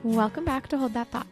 Welcome back to Hold That Thought.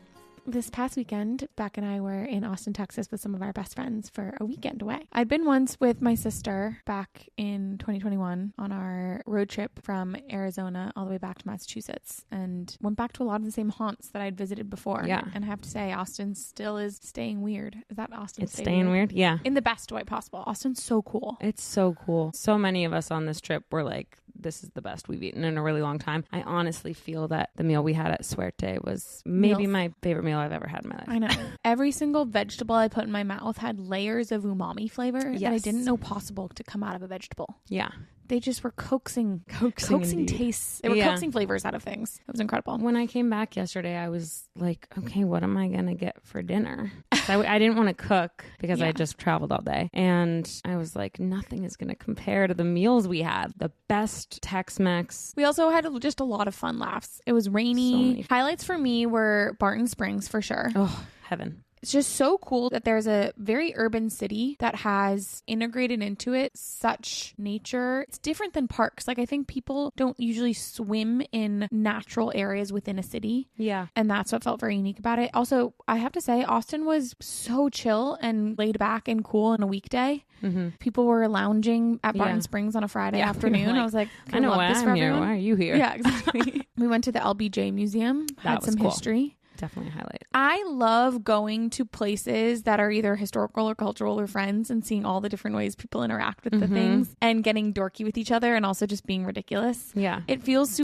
This past weekend, Beck and I were in Austin, Texas with some of our best friends for a weekend away. I'd been once with my sister back in 2021 on our road trip from Arizona all the way back to Massachusetts and went back to a lot of the same haunts that I'd visited before. Yeah. And I have to say, Austin still is staying weird. Is that Austin? It's staying weird? Yeah. In the best way possible. Austin's so cool. It's so cool. So many of us on this trip were like, this is the best we've eaten in a really long time. I honestly feel that the meal we had at Suerte was maybe my favorite meal I've ever had in my life. I know. Every single vegetable I put in my mouth had layers of umami flavor that I didn't know possible to come out of a vegetable. Yeah. They just were coaxing tastes. They were coaxing flavors out of things. It was incredible. When I came back yesterday, I was like, okay, what am I going to get for dinner? I didn't want to cook because I just traveled all day. And I was like, nothing is going to compare to the meals we had. The best Tex-Mex. We also had just a lot of fun laughs. It was rainy. Highlights for me were Barton Springs for sure. Oh, heaven. It's just so cool that there's a very urban city that has integrated into it such nature. It's different than parks. Like, I think people don't usually swim in natural areas within a city. Yeah. And that's what felt very unique about it. Also, I have to say, Austin was so chill and laid back and cool on a weekday. Mm-hmm. People were lounging at Barton Springs on a Friday afternoon. I was like, I know why I'm here. Why are you here? Yeah, exactly. We went to the LBJ Museum, had some history. Definitely a highlight. I love going to places that are either historical or cultural or friends and seeing all the different ways people interact with the things and getting dorky with each other and also just being ridiculous. Yeah. It feels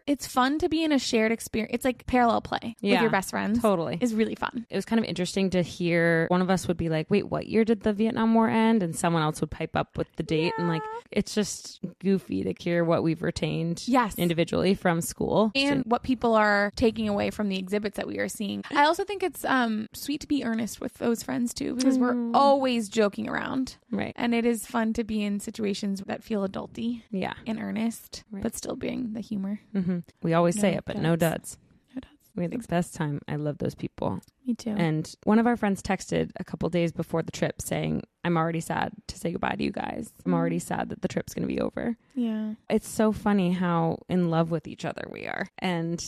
it's fun to be in a shared experience. It's like parallel play with your best friends. Totally. It's really fun. It was kind of interesting to hear one of us would be like, wait, what year did the Vietnam War end? And someone else would pipe up with the date. And like, it's just goofy to hear what we've retained individually from school. And what people are taking away from the exhibits that we are seeing. I also think it's sweet to be earnest with those friends too, because we're always joking around. Right. And it is fun to be in situations that feel adulty and earnest, but still being the humor. Mm-hmm. We always say it, but no duds. No duds. We had the best time. I love those people. Me too. And one of our friends texted a couple days before the trip saying, I'm already sad to say goodbye to you guys. I'm already sad that the trip's going to be over. Yeah. It's so funny how in love with each other we are. And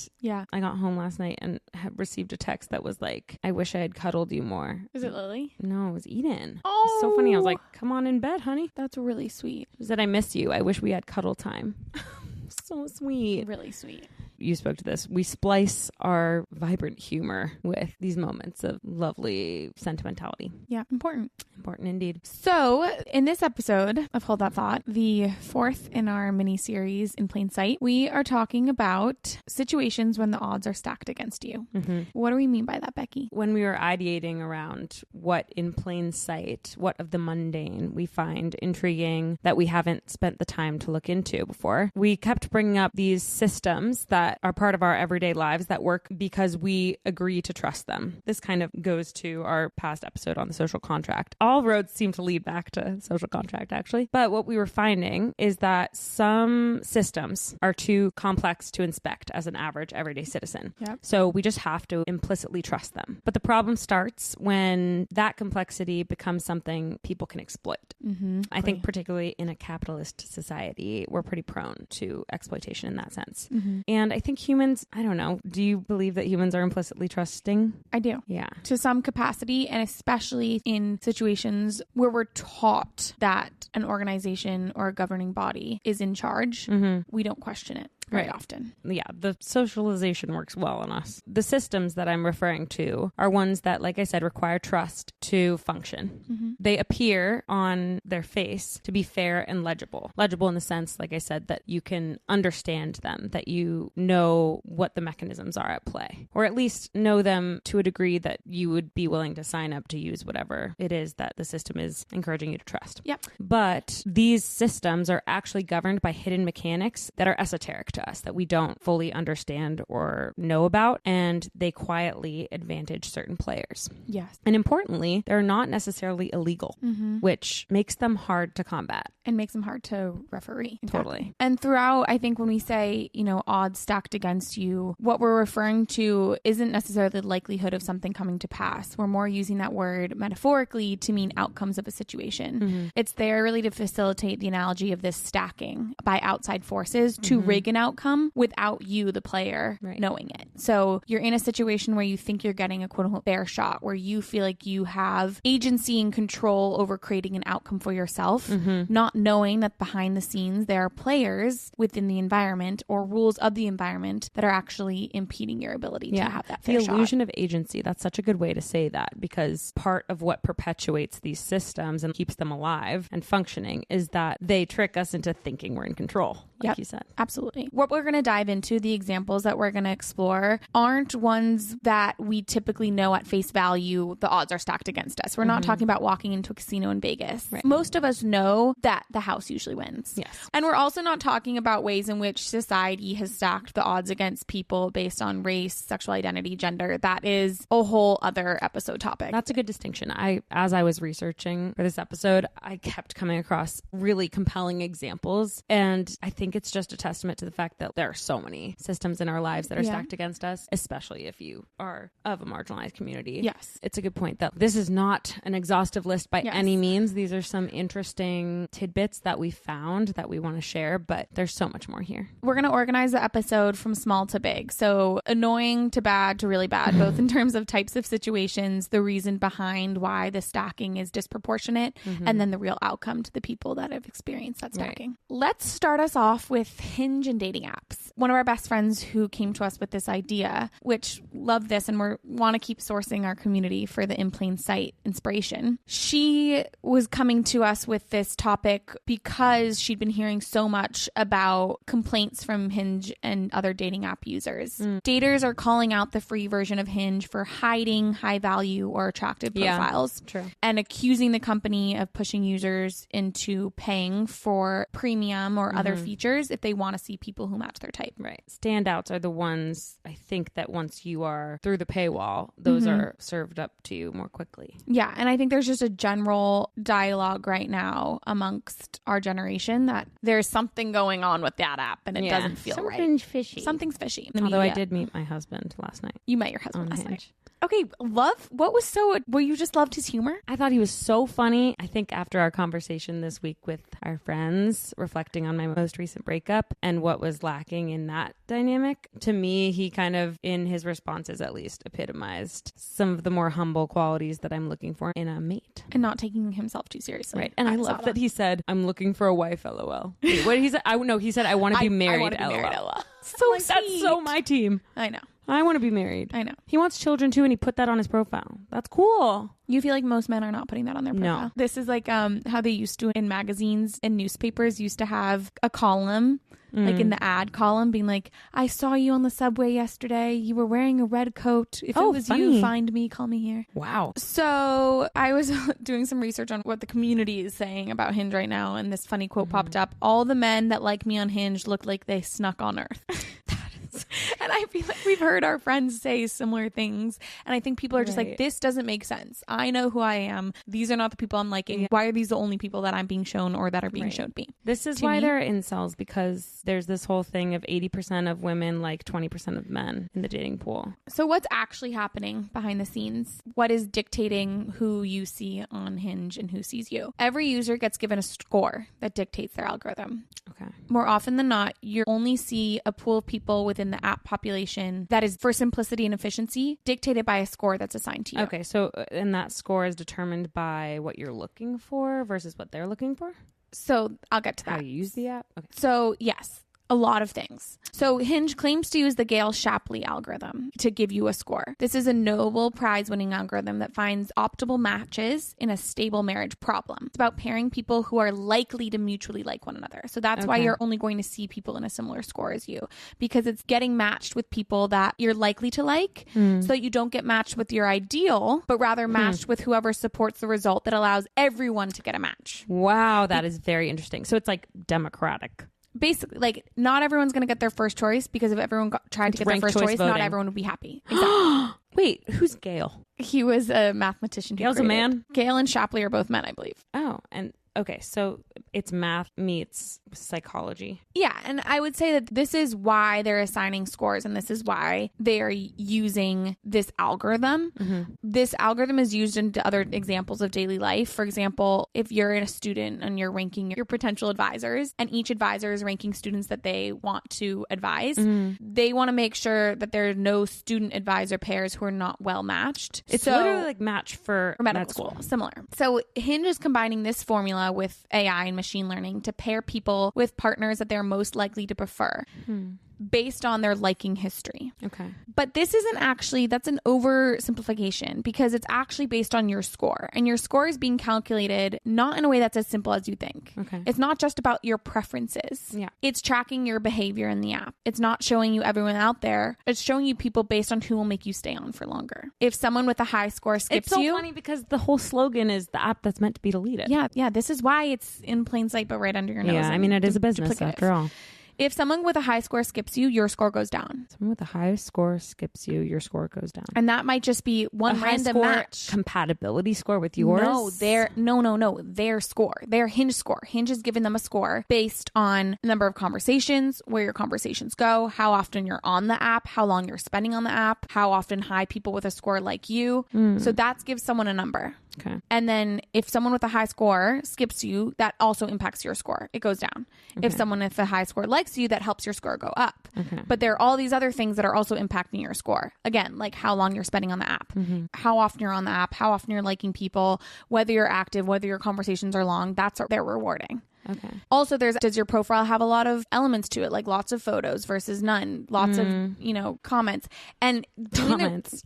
I got home last night and had received a text that was like, I wish I had cuddled you more. Is it Lily? No, it was Eden. Oh. It's so funny. I was like, come on in bed, honey. That's really sweet. She said, I miss you. I wish we had cuddle time. So sweet. Really sweet. You spoke to this. We splice our vibrant humor with these moments of lovely sentimentality. Yeah, important. Important indeed. So, in this episode of Hold That Thought, the fourth in our mini-series In Plain Sight, we are talking about situations when the odds are stacked against you. Mm-hmm. What do we mean by that, Becky? When we were ideating around what in plain sight, what of the mundane we find intriguing that we haven't spent the time to look into before, we kept bringing up these systems that are part of our everyday lives that work because we agree to trust them. This kind of goes to our past episode on the social contract. All roads seem to lead back to social contract, actually. But what we were finding is that some systems are too complex to inspect as an average everyday citizen. Yep. So we just have to implicitly trust them. But the problem starts when that complexity becomes something people can exploit. Mm-hmm. I think particularly in a capitalist society, we're pretty prone to exploitation in that sense. Mm-hmm. And I think humans, I don't know, do you believe that humans are implicitly trusting? I do. Yeah. To some capacity, and especially in situations where we're taught that an organization or a governing body is in charge, we don't question it very often. Yeah, the socialization works well on us. The systems that I'm referring to are ones that, like I said, require trust to function. Mm-hmm. They appear on their face to be fair and legible. Legible in the sense, like I said, that you can understand them, that you know what the mechanisms are at play, or at least know them to a degree that you would be willing to sign up to use whatever it is that the system is encouraging you to trust. Yep. But these systems are actually governed by hidden mechanics that are esoteric to us, that we don't fully understand or know about, and they quietly advantage certain players. Yes. And importantly, they're not necessarily illegal, which makes them hard to combat. And makes them hard to referee. Exactly. Totally. And throughout, I think when we say, odds stacked against you, what we're referring to isn't necessarily the likelihood of something coming to pass. We're more using that word metaphorically to mean outcomes of a situation. Mm-hmm. It's there really to facilitate the analogy of this stacking by outside forces to rig an outcome without you, the player, knowing it. So you're in a situation where you think you're getting a quote unquote fair shot, where you feel like you have agency and control over creating an outcome for yourself, not knowing that behind the scenes there are players within the environment or rules of the environment that are actually impeding your ability to have that fair shot. The illusion of agency, that's such a good way to say that, because part of what perpetuates these systems and keeps them alive and functioning is that they trick us into thinking we're in control, like you said. Absolutely. What we're going to dive into, the examples that we're going to explore, aren't ones that we typically know at face value the odds are stacked against us. We're not talking about walking into a casino in Vegas. Most of us know that the house usually wins. Yes. And we're also not talking about ways in which society has stacked the odds against people based on race, sexual identity, gender. That is a whole other episode topic. That's a good distinction. As I was researching for this episode, I kept coming across really compelling examples. And I think it's just a testament to the fact that there are so many systems in our lives that are stacked against us, especially if you are of a marginalized community. Yes. It's a good point that this is not an exhaustive list by any means. These are some interesting tidbits that we found that we want to share, but there's so much more here. We're going to organize the episode from small to big. So annoying to bad to really bad, both in terms of types of situations, the reason behind why the stacking is disproportionate, and then the real outcome to the people that have experienced that stacking. Let's start us off with Hinge and dating apps. One of our best friends who came to us with this idea, which love this, and we want to keep sourcing our community for the In Plain Sight inspiration. She was coming to us with this topic because she'd been hearing so much about complaints from Hinge and other dating app users. Daters are calling out the free version of Hinge for hiding high value or attractive profiles, and accusing the company of pushing users into paying for premium or other features if they want to see people who match their type. Right. Standouts are the ones, I think, that once you are through the paywall, those are served up to you more quickly. Yeah. And I think there's just a general dialogue right now amongst our generation that there's something going on with that app and it doesn't feel right. Something's fishy. Something's fishy. Although I did meet my husband last night. You met your husband last night. Okay, well, you just loved his humor? I thought he was so funny. I think after our conversation this week with our friends, reflecting on my most recent breakup and what was lacking in that dynamic, to me, he kind of, in his responses at least, epitomized some of the more humble qualities that I'm looking for in a mate. And not taking himself too seriously. Right. And I love that he said, I'm looking for a wife, LOL. Wait, what did he say? He said, I want to be married, LOL. So like, that's so my team. I know. I want to be married. I know. He wants children too, and he put that on his profile. That's cool. You feel like most men are not putting that on their profile. No. This is like how they used to in magazines and newspapers used to have a column, like in the ad column, being like, I saw you on the subway yesterday. You were wearing a red coat. If it was you, find me, call me here. Wow. So I was doing some research on what the community is saying about Hinge right now, and this funny quote popped up. All the men that like me on Hinge look like they snuck on Earth. And I feel like we've heard our friends say similar things. And I think people are just like, this doesn't make sense. I know who I am. These are not the people I'm liking. Why are these the only people that I'm being shown or that are being shown me? This is why they're incels, because there's this whole thing of 80% of women like 20% of men in the dating pool. So what's actually happening behind the scenes? What is dictating who you see on Hinge and who sees you? Every user gets given a score that dictates their algorithm. Okay. More often than not, you only see a pool of people within the app population that is, for simplicity and efficiency, dictated by a score that's assigned to you. Okay, so and that score is determined by what you're looking for versus what they're looking for? So I'll get to that. How you use the app? Okay. So yes, a lot of things. So Hinge claims to use the Gale Shapley algorithm to give you a score. This is a Nobel Prize-winning algorithm that finds optimal matches in a stable marriage problem. It's about pairing people who are likely to mutually like one another. So that's why you're only going to see people in a similar score as you, because it's getting matched with people that you're likely to like, so that you don't get matched with your ideal, but rather matched with whoever supports the result that allows everyone to get a match. Wow, that is very interesting. So it's like democratic. Basically, like, not everyone's going to get their first choice, because if everyone tried to get their first choice, not everyone would be happy. Exactly. Wait, who's Gale? He was a mathematician. Gale's a man? Gale and Shapley are both men, I believe. Oh, and okay, so it's math meets psychology. Yeah. And I would say that this is why they're assigning scores, and this is why they are using this algorithm. This algorithm is used into other examples of daily life. For example, if you're a student and you're ranking your potential advisors, and each advisor is ranking students that they want to advise, they want to make sure that there are no student advisor pairs who are not well matched. It's literally like match for medical school. Similar. So Hinge is combining this formula with AI and machine learning to pair people with partners that they're most likely to prefer. Based on their liking history. Okay. But this isn't actually, that's an oversimplification, because it's actually based on your score. And your score is being calculated not in a way that's as simple as you think. Okay. It's not just about your preferences. Yeah. It's tracking your behavior in the app. It's not showing you everyone out there. It's showing you people based on who will make you stay on for longer. If someone with a high score skips you... It's so funny because the whole slogan is the app that's meant to be deleted. Yeah. Yeah. This is why it's in plain sight, but right under your nose. Yeah. I mean, it is a business after all. If someone with a high score skips you, your score goes down. Someone with a high score skips you, your score goes down. And that might just be one random match. Compatibility score with yours? No, their score, their Hinge score. Hinge has given them a score based on the number of conversations, where your conversations go, how often you're on the app, how long you're spending on the app, how often high people with a score like you. So that gives someone a number. Okay. And then if someone with a high score skips you, that also impacts your score. It goes down. Okay. If someone with a high score likes you, that helps your score go up. Okay. But there are all these other things that are also impacting your score. Again, like how long you're spending on the app, how often you're on the app, how often you're liking people, whether you're active, whether your conversations are long. That's they're rewarding. Okay. Also, does your profile have a lot of elements to it, like lots of photos versus none, lots of, comments and comments.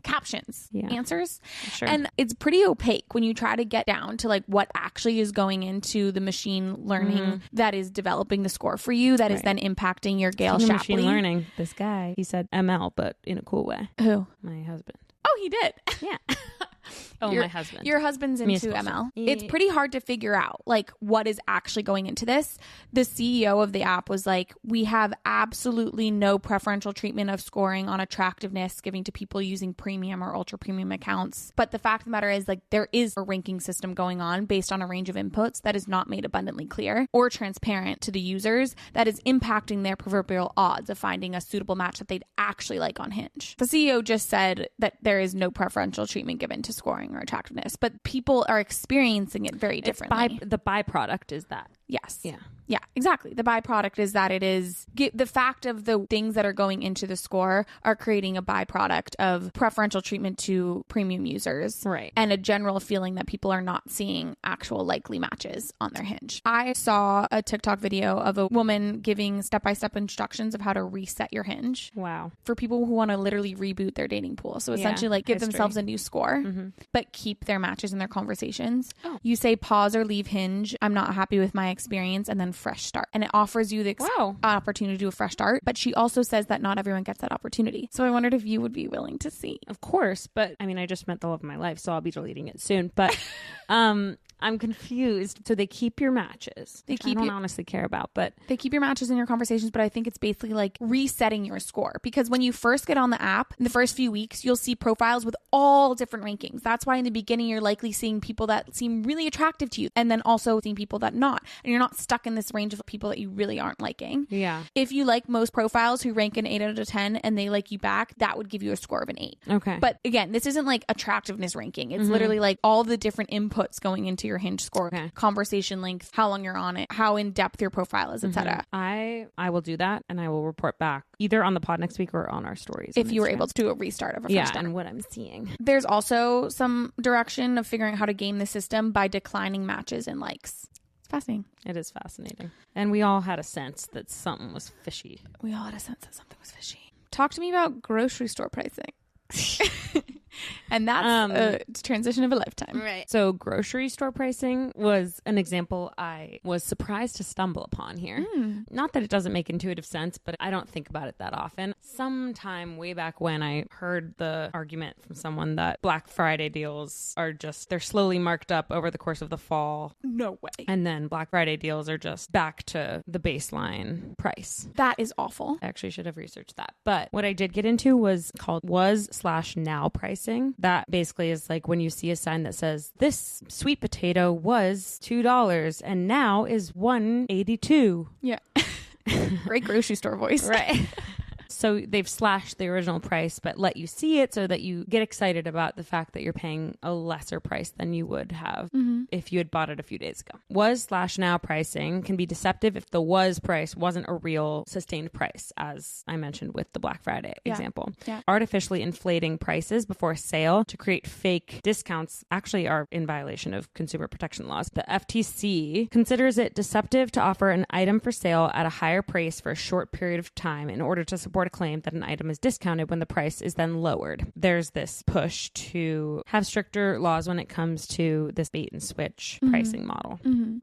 Captions, answers. Sure. And it's pretty opaque when you try to get down to like what actually is going into the machine learning that is developing the score for you, that is then impacting your Gail Shapley. Machine learning. This guy, he said ML, but in a cool way. Who? My husband. Oh, he did. Yeah. My husband. Your husband's into ML. Yeah. It's pretty hard to figure out like what is actually going into this. The CEO of the app was like, we have absolutely no preferential treatment of scoring on attractiveness giving to people using premium or ultra premium accounts. But the fact of the matter is like there is a ranking system going on based on a range of inputs that is not made abundantly clear or transparent to the users that is impacting their proverbial odds of finding a suitable match that they'd actually like on Hinge. The CEO just said that there is no preferential treatment given to scoring or attractiveness, but people are experiencing it very differently. The byproduct is that. Yes. Yeah, exactly. The byproduct is that it is the fact of the things that are going into the score are creating a byproduct of preferential treatment to premium users. Right. And a general feeling that people are not seeing actual likely matches on their Hinge. I saw a TikTok video of a woman giving step-by-step instructions of how to reset your Hinge. Wow. For people who want to literally reboot their dating pool. So essentially like give themselves a new score, but keep their matches and their conversations. Oh. You say pause or leave Hinge. I'm not happy with my experience, and then fresh start. And it offers you the opportunity to do a fresh start. But she also says that not everyone gets that opportunity. So I wondered if you would be willing to see. Of course. But I mean, I just met the love of my life, so I'll be deleting it soon. But I'm confused. So they keep your matches. I don't honestly care about, but they keep your matches in your conversations. But I think it's basically like resetting your score, because when you first get on the app, in the first few weeks, you'll see profiles with all different rankings. That's why in the beginning, you're likely seeing people that seem really attractive to you, and then also seeing people that not, and you're not stuck in this range of people that you really aren't liking. Yeah. If you like most profiles who rank an 8 out of 10 and they like you back, that would give you a score of an 8. Okay. But again, this isn't like attractiveness ranking. It's literally like all the different inputs going into your Hinge score. Okay. Conversation length, how long you're on it, how in depth your profile is, etc. I will do that, and I will report back either on the pod next week or on our stories. If you were able to do a restart of a fresh start. And what I'm seeing. There's also some direction of figuring out how to game the system by declining matches and likes. It's fascinating. It is fascinating. And we all had a sense that something was fishy. Talk to me about grocery store pricing. And that's a transition of a lifetime. Right. So grocery store pricing was an example I was surprised to stumble upon here. Not that it doesn't make intuitive sense, but I don't think about it that often. Sometime way back when I heard the argument from someone that Black Friday deals are they're slowly marked up over the course of the fall. No way. And then Black Friday deals are just back to the baseline price. That is awful. I actually should have researched that. But what I did get into was called was/now pricing. pricing. That basically is like when you see a sign that says this sweet potato was $2 and now is $1.82. Yeah. Great grocery store voice. Right. So they've slashed the original price, but let you see it so that you get excited about the fact that you're paying a lesser price than you would have if you had bought it a few days ago. Was/now pricing can be deceptive if the was price wasn't a real sustained price, as I mentioned with the Black Friday example. Yeah. Artificially inflating prices before a sale to create fake discounts actually are in violation of consumer protection laws. The FTC considers it deceptive to offer an item for sale at a higher price for a short period of time in order to support a claim that an item is discounted when the price is then lowered. There's this push to have stricter laws when it comes to this bait and switch pricing model.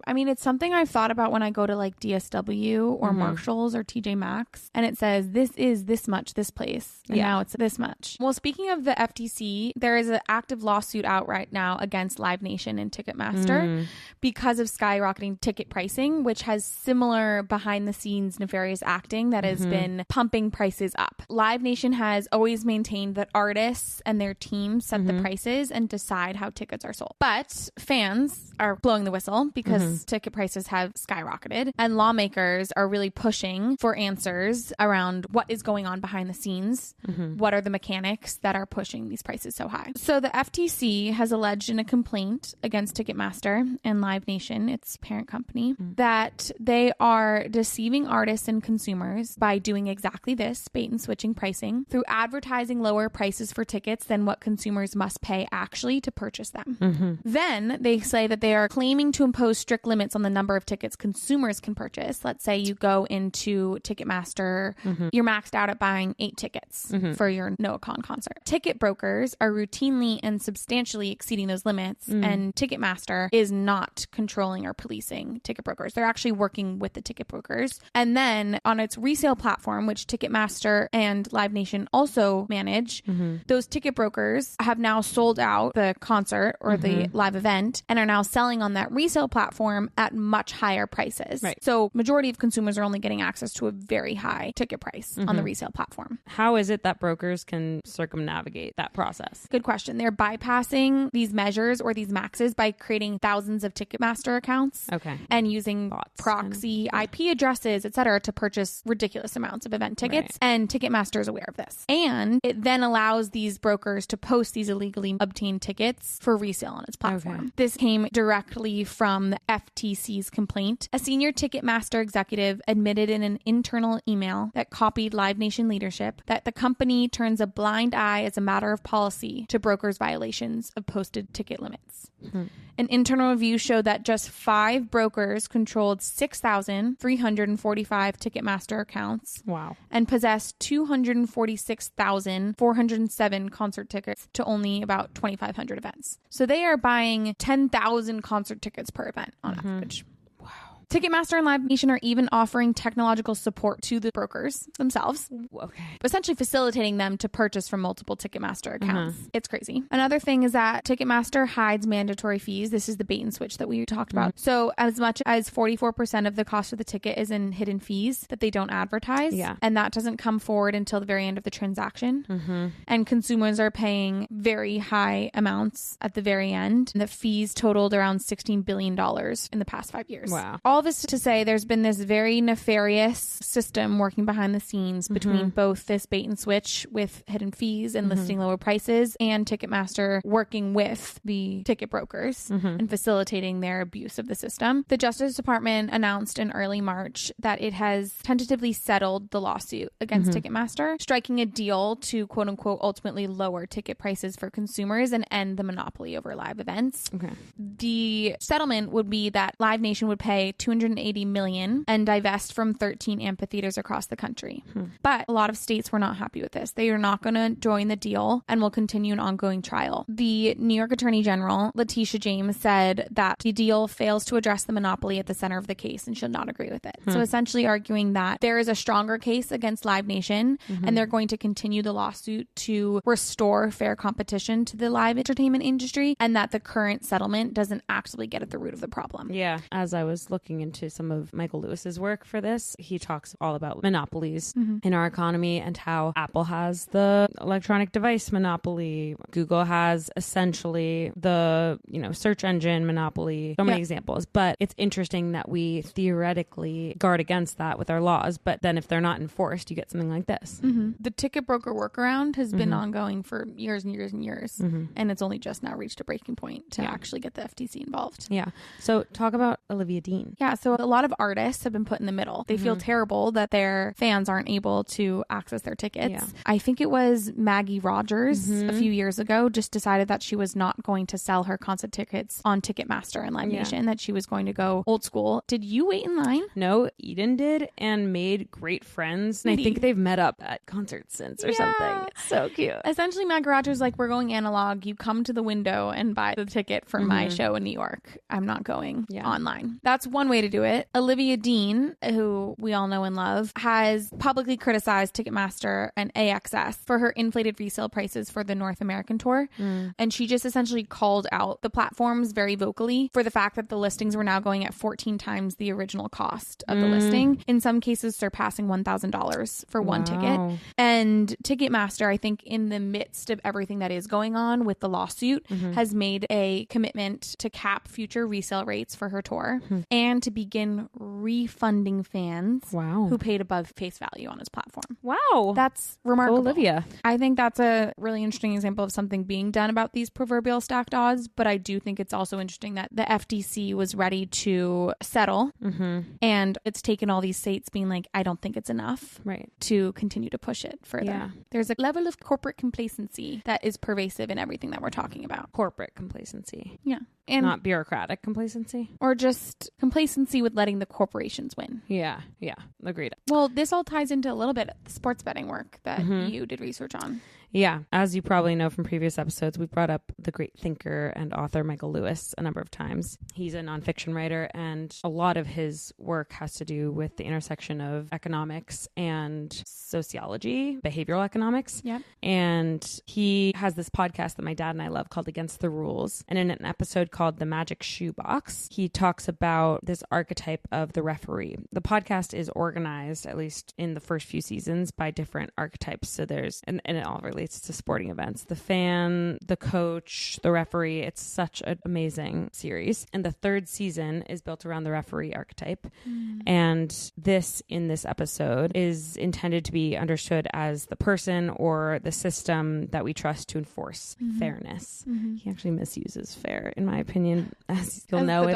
I mean, it's something I've thought about when I go to like DSW or Marshalls or TJ Maxx, and it says this is this much this place, and now it's this much. Well, speaking of the FTC, there is an active lawsuit out right now against Live Nation and Ticketmaster because of skyrocketing ticket pricing, which has similar behind the scenes nefarious acting that has been pumping prices up. Live Nation has always maintained that artists and their teams set the prices and decide how tickets are sold. But fans are blowing the whistle because ticket prices have skyrocketed, and lawmakers are really pushing for answers around what is going on behind the scenes. What are the mechanics that are pushing these prices so high? So the FTC has alleged in a complaint against Ticketmaster and Live Nation, its parent company, that they are deceiving artists and consumers by doing exactly this, bait and switching pricing, through advertising lower prices for tickets than what consumers must pay actually to purchase them. Then they say that they are claiming to impose strict limits on the number of tickets consumers can purchase. Let's say you go into Ticketmaster, you're maxed out at buying 8 tickets for your Noah Kahan concert. Ticket brokers are routinely and substantially exceeding those limits, and Ticketmaster is not controlling or policing ticket brokers. They're actually working with the ticket brokers. And then on its resale platform, which Ticketmaster and Live Nation also manage, those ticket brokers have now sold out the concert or the live event and are now selling on that resale platform at much higher prices. Right. So majority of consumers are only getting access to a very high ticket price on the resale platform. How is it that brokers can circumnavigate that process? Good question. They're bypassing these measures or these maxes by creating thousands of Ticketmaster accounts and using proxy IP addresses, etc., to purchase ridiculous amounts of event tickets. And Ticketmaster is aware of this. And it then allows these brokers to post these illegally obtained tickets for resale on its platform. This came directly from the FTC's complaint. A senior Ticketmaster executive admitted in an internal email that copied Live Nation leadership that the company turns a blind eye as a matter of policy to brokers' violations of posted ticket limits. An internal review showed that just 5 brokers controlled 6,345 Ticketmaster accounts. Wow. And possessed 246,407 concert tickets to only about 2,500 events. So they are buying 10,000 concert tickets per event on average. Ticketmaster and Live Nation are even offering technological support to the brokers themselves, essentially facilitating them to purchase from multiple Ticketmaster accounts. It's crazy. Another thing is that Ticketmaster hides mandatory fees. This is the bait and switch that we talked about. So as much as 44% of the cost of the ticket is in hidden fees that they don't advertise, and that doesn't come forward until the very end of the transaction. And consumers are paying very high amounts at the very end. And the fees totaled around $16 billion in the past 5 years. Wow. All this to say there's been this very nefarious system working behind the scenes between both this bait and switch with hidden fees and listing lower prices and Ticketmaster working with the ticket brokers and facilitating their abuse of the system. The Justice Department announced in early March that it has tentatively settled the lawsuit against Ticketmaster, striking a deal to quote unquote ultimately lower ticket prices for consumers and end the monopoly over live events. The settlement would be that Live Nation would pay $280 million and divest from 13 amphitheaters across the country. But a lot of states were not happy with this. They are not going to join the deal and will continue an ongoing trial. The New York Attorney General, Letitia James, said that the deal fails to address the monopoly at the center of the case and should not agree with it. So essentially arguing that there is a stronger case against Live Nation and they're going to continue the lawsuit to restore fair competition to the live entertainment industry and that the current settlement doesn't actually get at the root of the problem. Yeah. As I was looking looking into some of Michael Lewis's work for this, he talks all about monopolies in our economy and how Apple has the electronic device monopoly. Google has essentially the, search engine monopoly. So many examples. But it's interesting that we theoretically guard against that with our laws. But then if they're not enforced, you get something like this. The ticket broker workaround has been ongoing for years and years and years. And it's only just now reached a breaking point to actually get the FTC involved. Yeah. So talk about Olivia Dean. Yeah. So a lot of artists have been put in the middle. They feel terrible that their fans aren't able to access their tickets. Yeah. I think it was Maggie Rogers a few years ago just decided that she was not going to sell her concert tickets on Ticketmaster and Live Nation, that she was going to go old school. Did you wait in line? No, Eden did and made great friends. And I think they've met up at concerts since or something. It's so cute. Essentially, Maggie Rogers like, we're going analog. You come to the window and buy the ticket for my show in New York. I'm not going online. That's one way to do it. Olivia Dean, who we all know and love, has publicly criticized Ticketmaster and AXS for her inflated resale prices for the North American tour. And she just essentially called out the platforms very vocally for the fact that the listings were now going at 14 times the original cost of the listing, in some cases surpassing $1,000 for one ticket. And Ticketmaster, I think in the midst of everything that is going on with the lawsuit, has made a commitment to cap future resale rates for her tour and to begin refunding fans who paid above face value on his platform. Wow. That's remarkable. Olivia. I think that's a really interesting example of something being done about these proverbial stacked odds, but I do think it's also interesting that the FTC was ready to settle and it's taken all these states being like, I don't think it's enough to continue to push it further. Yeah. There's a level of corporate complacency that is pervasive in everything that we're talking about. Corporate complacency. Yeah. And not bureaucratic complacency. Or just complacency with letting the corporations win. Yeah. Agreed. Well, this all ties into a little bit of the sports betting work that you did research on. Yeah. As you probably know from previous episodes, we've brought up the great thinker and author Michael Lewis a number of times. He's a nonfiction writer, and a lot of his work has to do with the intersection of economics and sociology, behavioral economics. Yeah. And he has this podcast that my dad and I love called Against the Rules. And in an episode called The Magic Shoebox, he talks about this archetype of the referee. The podcast is organized, at least in the first few seasons, by different archetypes. So there's, and it all relates to sporting events, the fan, the coach, the referee. It's such an amazing series. And the third season is built around the referee archetype. And this, in this episode, is intended to be understood as the person or the system that we trust to enforce fairness. He actually misuses fair, in my opinion, as you'll know if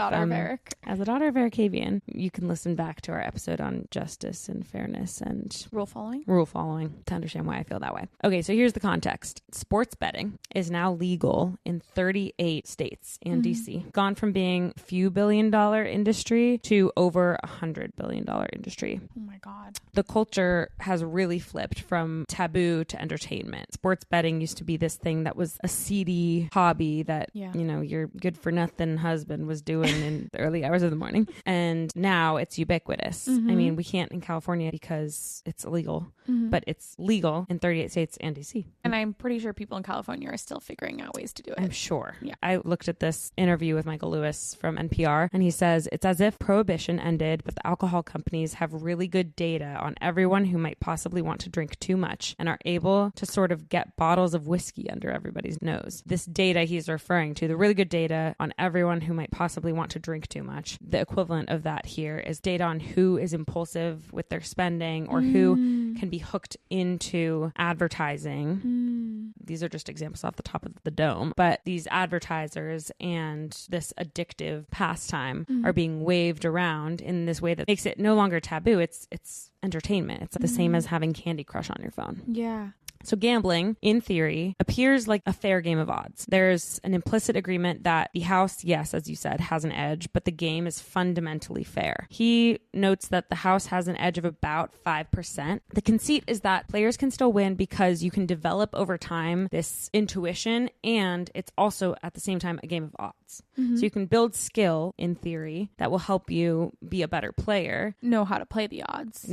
as the daughter of Eric Havian. You can listen back to our episode on justice and fairness and rule following to understand why I feel that way. Okay, so here's the context. Sports betting is now legal in 38 states and DC. Gone from being a few $billion industry to over $100 billion industry. Oh my God. The culture has really flipped from taboo to entertainment. Sports betting used to be this thing that was a seedy hobby that, your good for nothing husband was doing in the early hours of the morning. And now it's ubiquitous. I mean, we can't in California because it's illegal, but it's legal in 38 states and DC. And I'm pretty sure people in California are still figuring out ways to do it. I'm sure. Yeah. I looked at this interview with Michael Lewis from NPR, and he says, it's as if prohibition ended, but the alcohol companies have really good data on everyone who might possibly want to drink too much and are able to sort of get bottles of whiskey under everybody's nose. This data he's referring to, the really good data on everyone who might possibly want to drink too much. The equivalent of that here is data on who is impulsive with their spending or who can be hooked into advertising. These are just examples off the top of the dome, but these advertisers and this addictive pastime are being waved around in this way that makes it no longer taboo. It's entertainment. It's the same as having Candy Crush on your phone. Yeah. So gambling, in theory, appears like a fair game of odds. There's an implicit agreement that the house, yes, as you said, has an edge, but the game is fundamentally fair. He notes that the house has an edge of about 5%. The conceit is that players can still win because you can develop over time this intuition, and it's also at the same time a game of odds. odds. So you can build skill in theory that will help you be a better player. Know how to play the odds.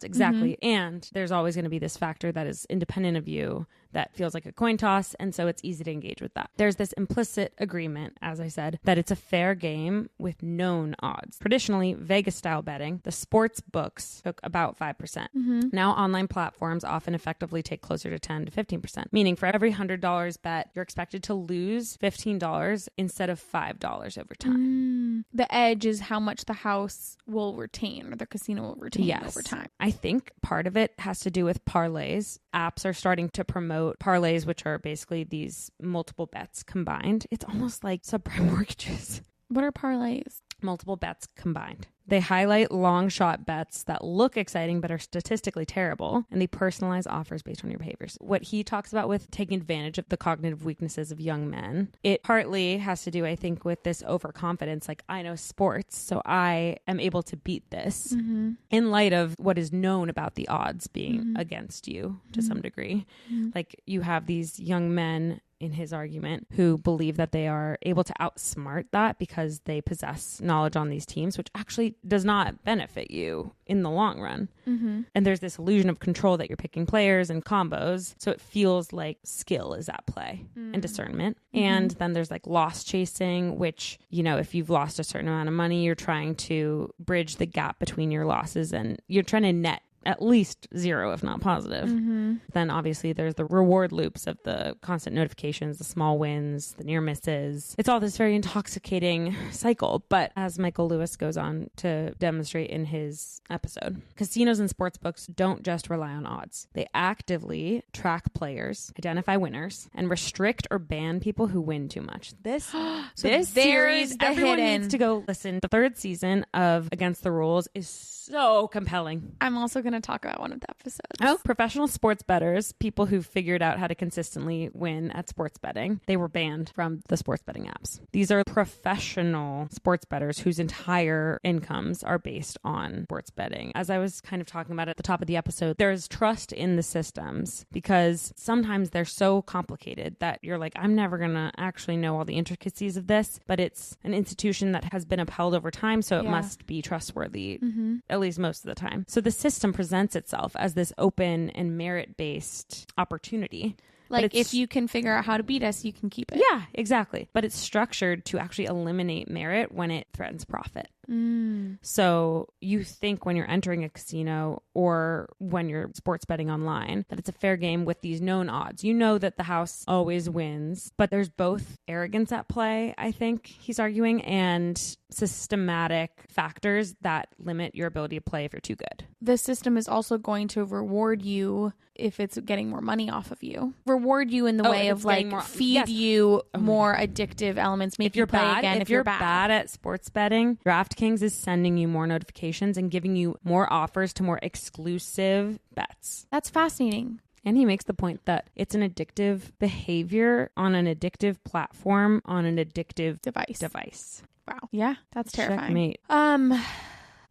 Exactly. And there's always going to be this factor that is independent of you that feels like a coin toss. And so it's easy to engage with that. There's this implicit agreement, as I said, that it's a fair game with known odds. Traditionally, Vegas style betting, the sports books took about 5%. Now online platforms often effectively take closer to 10 to 15%, meaning for every $100 bet, you're expected to lose $15 instead of $5 over time. The edge is how much the house will retain or the casino will retain over time. I think part of it has to do with parlays. Apps are starting to promote parlays, which are basically these multiple bets combined. It's almost like subprime mortgages. What are parlays? Multiple bets combined. They highlight long shot bets that look exciting but are statistically terrible, and they personalize offers based on your behaviors. What he talks about with taking advantage of the cognitive weaknesses of young men, it partly has to do, I think, with this overconfidence. Like, I know sports, so I am able to beat this in light of what is known about the odds being against you to some degree. Like, you have these young men in his argument who believe that they are able to outsmart that because they possess knowledge on these teams, which actually does not benefit you in the long run. And there's this illusion of control that you're picking players and combos. So it feels like skill is at play and discernment. And then there's like loss chasing, which, you know, if you've lost a certain amount of money, you're trying to bridge the gap between your losses and you're trying to net at least zero, if not positive. Then obviously there's the reward loops of the constant notifications, the small wins, the near misses. It's all this very intoxicating cycle. But as Michael Lewis goes on to demonstrate in his episode, casinos and sportsbooks don't just rely on odds. They actively track players, identify winners, and restrict or ban people who win too much. This series, everyone needs to go listen. The third season of Against the Rules is so compelling. I'm also going to talk about one of the episodes. Oh, professional sports bettors, people who figured out how to consistently win at sports betting, they were banned from the sports betting apps. These are professional sports bettors whose entire incomes are based on sports betting. As I was kind of talking about at the top of the episode, there's trust in the systems because sometimes they're so complicated that you're like, I'm never going to actually know all the intricacies of this, but it's an institution that has been upheld over time, so it must be trustworthy, at least most of the time. So the system presents itself as this open and merit-based opportunity. Like, if you can figure out how to beat us, you can keep it. Yeah, exactly. But it's structured to actually eliminate merit when it threatens profit. So you think when you're entering a casino or when you're sports betting online that it's a fair game with these known odds. You know that the house always wins, but there's both arrogance at play, I think he's arguing, and systematic factors that limit your ability to play if you're too good. The system is also going to reward you if it's getting more money off of you. Reward you in the way of like feed you more addictive elements, make you play again if you're bad at sports betting. DraftKings is sending you more notifications and giving you more offers to more exclusive bets. That's fascinating. And he makes the point that it's an addictive behavior on an addictive platform on an addictive device. Wow. Yeah, that's terrifying. Checkmate.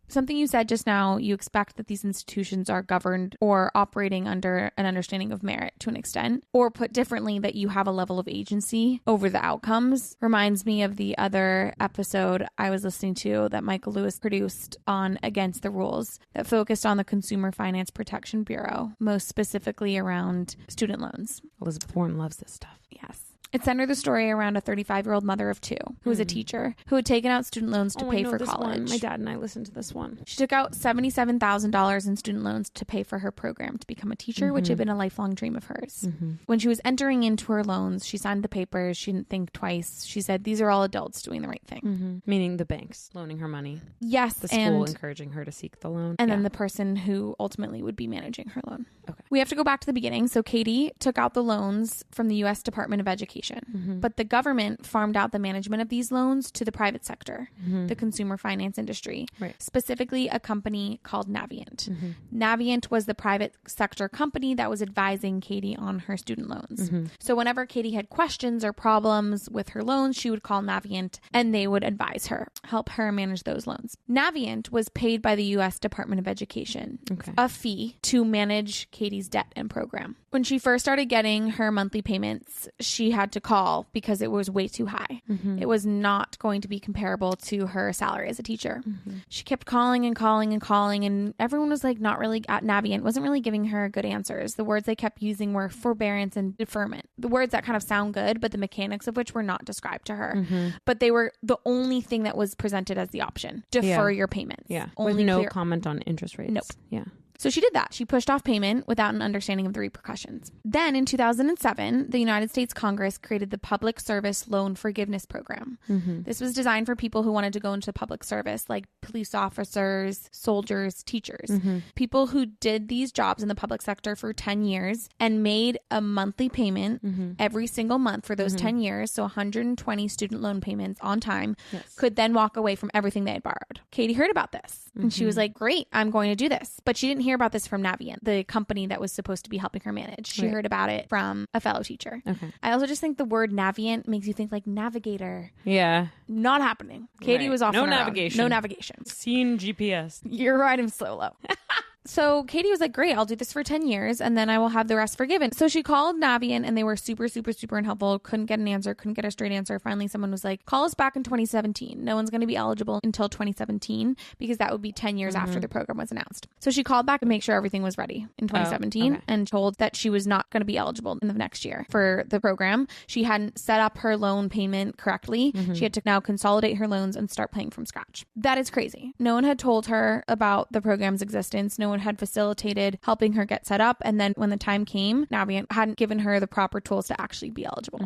Something you said just now, you expect that these institutions are governed or operating under an understanding of merit to an extent, or put differently, that you have a level of agency over the outcomes. Reminds me of the other episode I was listening to that Michael Lewis produced on Against the Rules that focused on the Consumer Finance Protection Bureau, most specifically around student loans. Elizabeth Warren loves this stuff. Yes. It centered the story around a 35-year-old mother of two who was a teacher who had taken out student loans to pay for college. My dad and I listened to this one. She took out $77,000 in student loans to pay for her program to become a teacher, which had been a lifelong dream of hers. When she was entering into her loans, she signed the papers. She didn't think twice. She said, these are all adults doing the right thing. Meaning the banks loaning her money. Yes. The school encouraging her to seek the loan. And then the person who ultimately would be managing her loan. Okay. We have to go back to the beginning. So Katie took out the loans from the U.S. Department of Education, but the government farmed out the management of these loans to the private sector, the consumer finance industry, specifically a company called Navient. Navient was the private sector company that was advising Katie on her student loans. So whenever Katie had questions or problems with her loans, she would call Navient and they would advise her, help her manage those loans. Navient was paid by the U.S. Department of Education a fee to manage Katie's debt and program. When she first started getting her monthly payments, she had had to call because it was way too high. It was not going to be comparable to her salary as a teacher. She kept calling and calling and calling, and everyone was like not really at Navient, wasn't really giving her good answers. The words they kept using were forbearance and deferment. The words that kind of sound good, but the mechanics of which were not described to her. But they were the only thing that was presented as the option. Defer your payments. Yeah. Only with no comment on interest rates. Nope. Yeah. So she did that. She pushed off payment without an understanding of the repercussions. Then in 2007, the United States Congress created the Public Service Loan Forgiveness Program. This was designed for people who wanted to go into public service, like police officers, soldiers, teachers. People who did these jobs in the public sector for 10 years and made a monthly payment every single month for those 10 years. So 120 student loan payments on time could then walk away from everything they had borrowed. Katie heard about this and she was like, great, I'm going to do this. But she didn't hear about this from Navient, the company that was supposed to be helping her manage. She heard about it from a fellow teacher. I also just think the word Navient makes you think like navigator. Yeah. Not happening. Katie was off on her own. No navigation. Seen GPS. You're riding solo. So Katie was like, great, I'll do this for 10 years and then I will have the rest forgiven. So she called Navient and they were super, super, super unhelpful. Couldn't get an answer, couldn't get a straight answer. Finally, someone was like, call us back in 2017. No one's going to be eligible until 2017 because that would be 10 years after the program was announced. So she called back to make sure everything was ready in 2017 and told that she was not going to be eligible in the next year for the program. She hadn't set up her loan payment correctly. She had to now consolidate her loans and start paying from scratch. That is crazy. No one had told her about the program's existence. No one had facilitated helping her get set up. And then when the time came, Navient hadn't given her the proper tools to actually be eligible.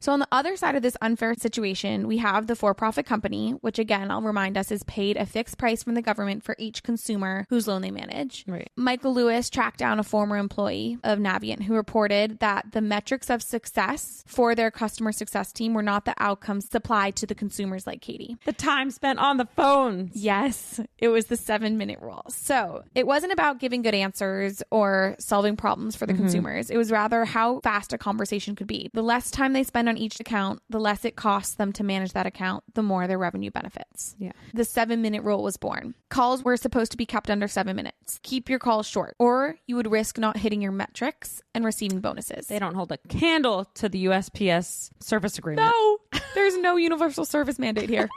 So on the other side of this unfair situation, we have the for-profit company, which again, I'll remind us is paid a fixed price from the government for each consumer whose loan they manage. Michael Lewis tracked down a former employee of Navient who reported that the metrics of success for their customer success team were not the outcomes supplied to the consumers like Katie. The time spent on the phones. Yes, it was the 7-minute rule. So it wasn't about giving good answers or solving problems for the consumers. It was rather how fast a conversation could be. The less time they spend on each account, the less it costs them to manage that account, the more their revenue benefits. The 7-minute rule was born. Calls were supposed to be kept under 7 minutes. Keep your calls short, or you would risk not hitting your metrics and receiving bonuses. They don't hold a candle to the USPS service agreement. No, there's no universal service mandate here.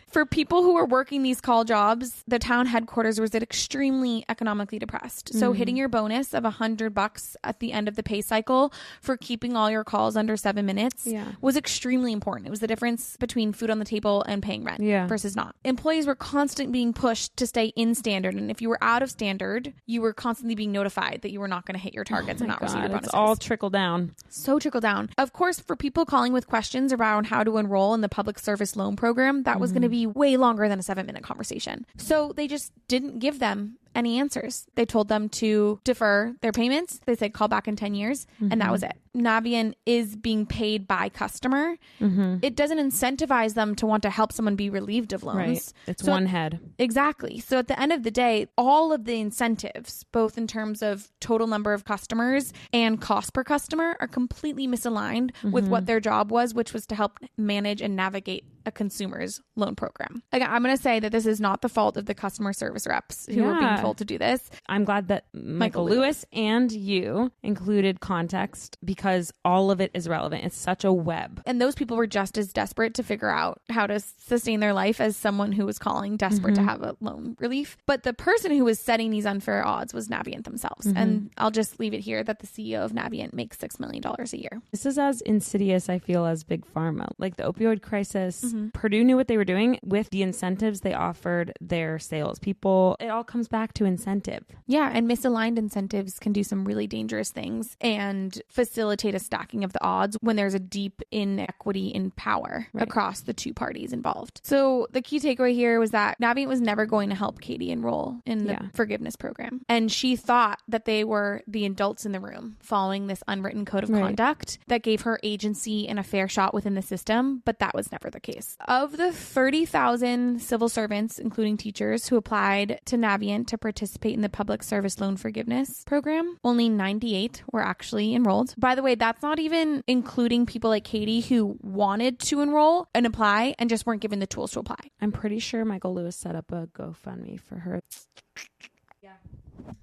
For people who were working these call jobs, the town headquarters was extremely economically depressed. So hitting your bonus of $100 at the end of the pay cycle for keeping all your calls under 7 minutes was extremely important. It was the difference between food on the table and paying rent versus not. Employees were constantly being pushed to stay in standard. And if you were out of standard, you were constantly being notified that you were not going to hit your targets and not receive your bonuses. It's all trickle down. So trickle down. Of course, for people calling with questions around how to enroll in the public service loan program, that was going to be way longer than a 7-minute conversation. So they just didn't give them any answers. They told them to defer their payments. They said call back in 10 years and that was it. Navient is being paid by customer. It doesn't incentivize them to want to help someone be relieved of loans. It's one head. Exactly. So at the end of the day, all of the incentives, both in terms of total number of customers and cost per customer, are completely misaligned with what their job was, which was to help manage and navigate a consumer's loan program. Again, I'm going to say that this is not the fault of the customer service reps who were being told to do this. I'm glad that Michael Lewis and you included context because all of it is relevant. It's such a web. And those people were just as desperate to figure out how to sustain their life as someone who was calling desperate to have a loan relief. But the person who was setting these unfair odds was Navient themselves. And I'll just leave it here that the CEO of Navient makes $6 million a year. This is as insidious, I feel, as Big Pharma. Like the opioid crisis, Purdue knew what they were doing with the incentives they offered their salespeople. It all comes back to incentive. Yeah, and misaligned incentives can do some really dangerous things and facilitate a stacking of the odds when there's a deep inequity in power across the two parties involved. So the key takeaway here was that Navient was never going to help Katie enroll in the forgiveness program. And she thought that they were the adults in the room following this unwritten code of conduct that gave her agency and a fair shot within the system, but that was never the case. Of the 30,000 civil servants, including teachers, who applied to Navient to participate in the public service loan forgiveness program, only 98 were actually enrolled. By the way, that's not even including people like Katie who wanted to enroll and apply and just weren't given the tools to apply. I'm pretty sure Michael Lewis set up a GoFundMe for her.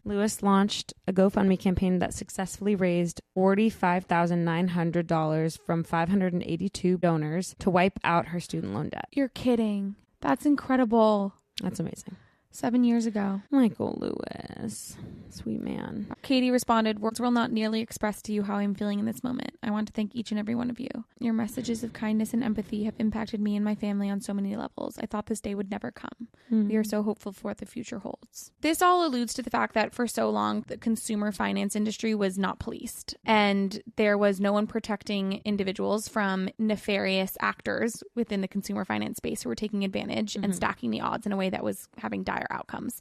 Lewis launched a GoFundMe campaign that successfully raised $45,900 from 582 donors to wipe out her student loan debt. You're kidding. That's incredible. That's amazing. 7 years ago. Michael Lewis. Sweet man. Katie responded, words will not nearly express to you how I'm feeling in this moment. I want to thank each and every one of you. Your messages of kindness and empathy have impacted me and my family on so many levels. I thought this day would never come. We are so hopeful for what the future holds. This all alludes to the fact that for so long, the consumer finance industry was not policed, and there was no one protecting individuals from nefarious actors within the consumer finance space who were taking advantage and stacking the odds in a way that was having dire outcomes.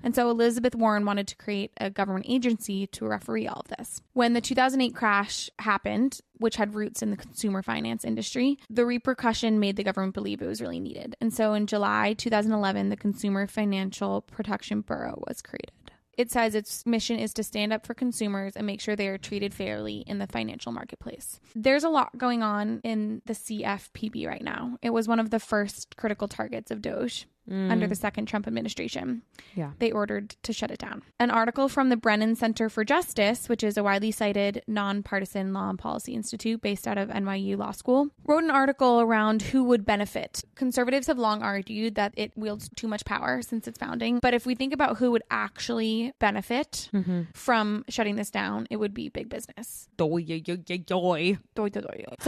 And so Elizabeth Warren wanted to create a government agency to referee all of this. When the 2008 crash happened, which had roots in the consumer finance industry, the repercussion made the government believe it was really needed. And so in July 2011, the Consumer Financial Protection Bureau was created. It says its mission is to stand up for consumers and make sure they are treated fairly in the financial marketplace. There's a lot going on in the CFPB right now. It was one of the first critical targets of DOJ. Under the second Trump administration. They ordered to shut it down. An article from the Brennan Center for Justice, which is a widely cited nonpartisan law and policy institute based out of NYU Law School, wrote an article around who would benefit. Conservatives have long argued that it wields too much power since its founding. But if we think about who would actually benefit from shutting this down, it would be big business. So,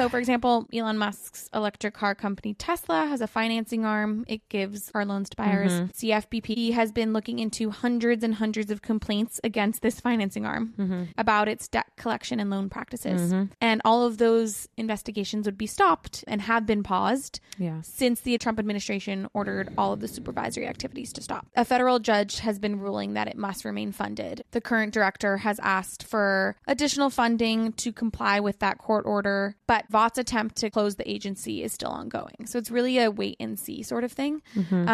for example, Elon Musk's electric car company Tesla has a financing arm. It gives car loans to buyers. CFBP has been looking into hundreds and hundreds of complaints against this financing arm about its debt collection and loan practices. And all of those investigations would be stopped and have been paused since the Trump administration ordered all of the supervisory activities to stop. A federal judge has been ruling that it must remain funded. The current director has asked for additional funding to comply with that court order, but Vought's attempt to close the agency is still ongoing. So it's really a wait and see sort of thing.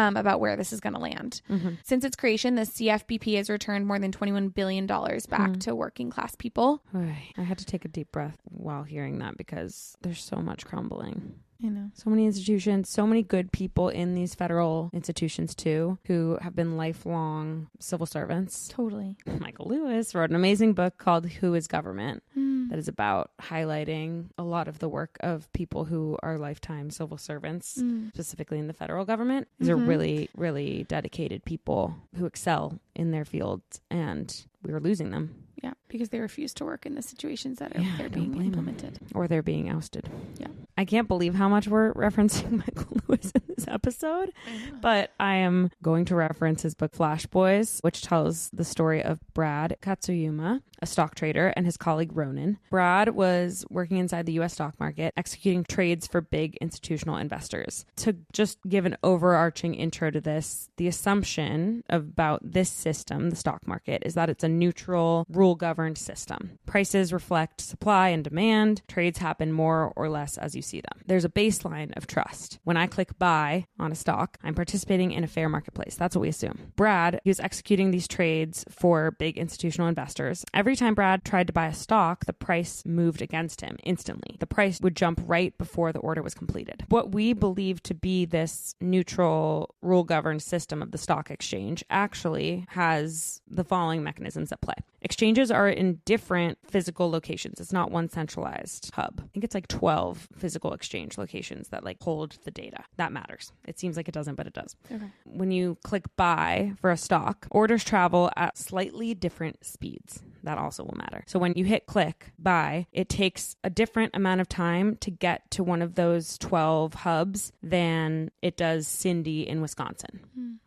About where this is going to land. Since its creation, the CFBP has returned more than $21 billion back to working class people. I had to take a deep breath while hearing that because there's so much crumbling. I know. So many institutions, so many good people in these federal institutions too, who have been lifelong civil servants. Totally. Michael Lewis wrote an amazing book called Who is Government? That is about highlighting a lot of the work of people who are lifetime civil servants, specifically in the federal government. These are really, really dedicated people who excel in their fields, and we are losing them. Yeah, because they refuse to work in the situations that they're being implemented. Or they're being ousted. Yeah. I can't believe how much we're referencing Michael Lewis in this episode, but I am going to reference his book Flash Boys, which tells the story of Brad Katsuyama, a stock trader, and his colleague Ronan. Brad was working inside the U.S. stock market, executing trades for big institutional investors. To just give an overarching intro to this, the assumption about this system, the stock market, is that it's a neutral, rule-governed system. Prices reflect supply and demand. Trades happen more or less as you see them. There's a baseline of trust. When I click buy on a stock, I'm participating in a fair marketplace. That's what we assume. Brad, he was executing these trades for big institutional investors. Every time Brad tried to buy a stock, the price moved against him instantly. The price would jump right before the order was completed. What we believe to be this neutral, rule-governed system of the stock exchange actually has the following mechanisms at play. Exchanges are in different physical locations. It's not one centralized hub. I think it's like 12 physical exchange locations that hold the data. That matters. It seems like it doesn't, but it does. Okay. When you click buy for a stock, orders travel at slightly different speeds. That also will matter. So when you hit click buy, it takes a different amount of time to get to one of those 12 hubs than it does Cindy in Wisconsin.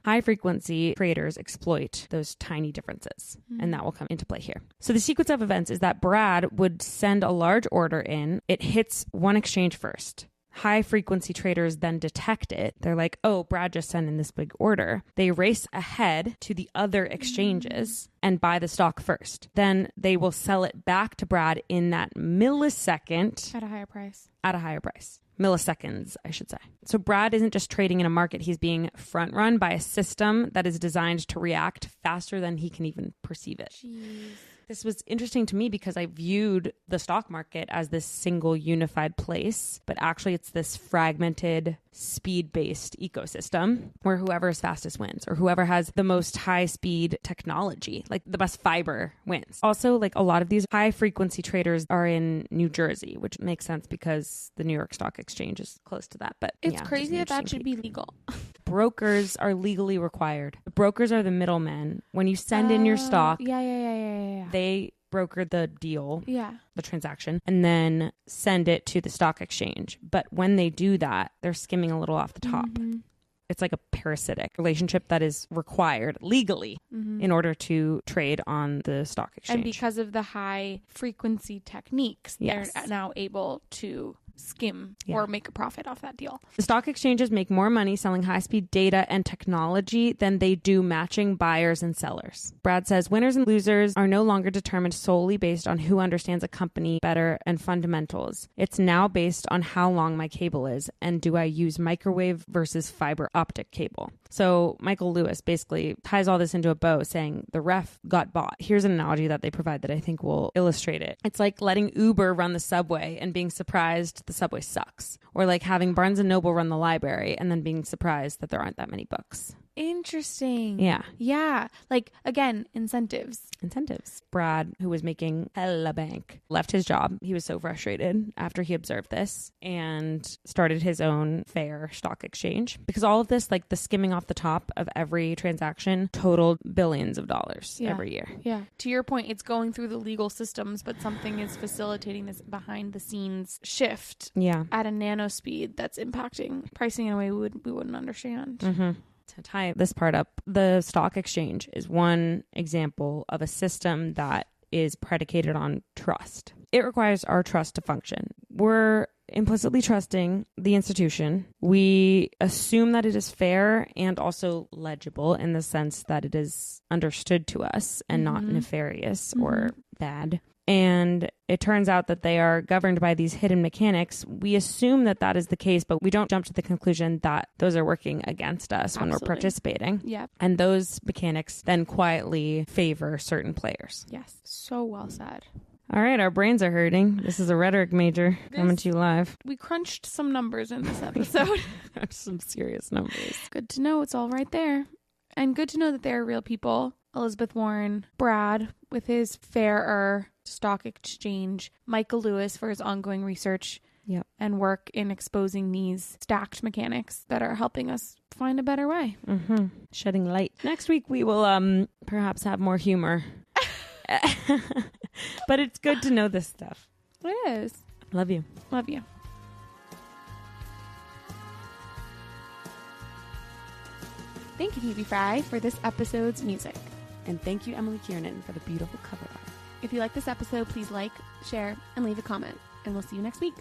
High frequency traders exploit those tiny differences, and that will come into play here. So the sequence of events is that Brad would send a large order in. It hits one exchange first. High frequency traders then detect it. They're like, oh, Brad just sent in this big order. They race ahead to the other exchanges and buy the stock first. Then they will sell it back to Brad in that millisecond. At a higher price. At a higher price. Milliseconds, I should say. So Brad isn't just trading in a market. He's being front run by a system that is designed to react faster than he can even perceive it. Jeez. This was interesting to me because I viewed the stock market as this single unified place, but actually it's this fragmented speed-based ecosystem where whoever is fastest wins, or whoever has the most high-speed technology, like the best fiber, wins. Also, like a lot of these high-frequency traders are in New Jersey, which makes sense because the New York Stock Exchange is close to that. But it's crazy that should be legal. Brokers are legally required. The brokers are the middlemen. When you send in your stock, they broker the deal, the transaction, and then send it to the stock exchange. But when they do that, they're skimming a little off the top. It's like a parasitic relationship that is required legally in order to trade on the stock exchange. And because of the high frequency techniques, they're now able to skim or make a profit off that deal. The stock exchanges make more money selling high-speed data and technology than they do matching buyers and sellers. Brad says winners and losers are no longer determined solely based on who understands a company better and fundamentals. It's now based on how long my cable is and do I use microwave versus fiber optic cable. So Michael Lewis basically ties all this into a bow saying the ref got bought. Here's an analogy that they provide that I think will illustrate it. It's like letting Uber run the subway and being surprised the subway sucks. Or like having Barnes & Noble run the library and then being surprised that there aren't that many books. Interesting. Yeah. Yeah. Like, again, incentives. Brad, who was making hella bank, left his job. He was so frustrated after he observed this and started his own fair stock exchange. Because all of this, like the skimming off the top of every transaction, totaled billions of dollars every year. Yeah. To your point, it's going through the legal systems, but something is facilitating this behind the scenes shift at a nano speed that's impacting pricing in a way we wouldn't understand. To tie this part up, the stock exchange is one example of a system that is predicated on trust. It requires our trust to function. We're implicitly trusting the institution. We assume that it is fair and also legible in the sense that it is understood to us and not nefarious or bad. And it turns out that they are governed by these hidden mechanics. We assume that that is the case, but we don't jump to the conclusion that those are working against us when we're participating. Yeah. And those mechanics then quietly favor certain players. Yes. So well said. All right, our brains are hurting. This is a rhetoric major coming to you live. We crunched some numbers in this episode. Some serious numbers. Good to know it's all right there. And good to know that they are real people. Elizabeth Warren, Brad with his fairer stock exchange, Michael Lewis for his ongoing research and work in exposing these stacked mechanics that are helping us find a better way. Shedding light. Next week we will perhaps have more humor. But it's good to know this stuff. It is. Love you. Love you. Thank you, Phoebe Fry, for this episode's music. And thank you, Emily Kiernan, for the beautiful cover art. If you like this episode, please like, share, and leave a comment. And we'll see you next week.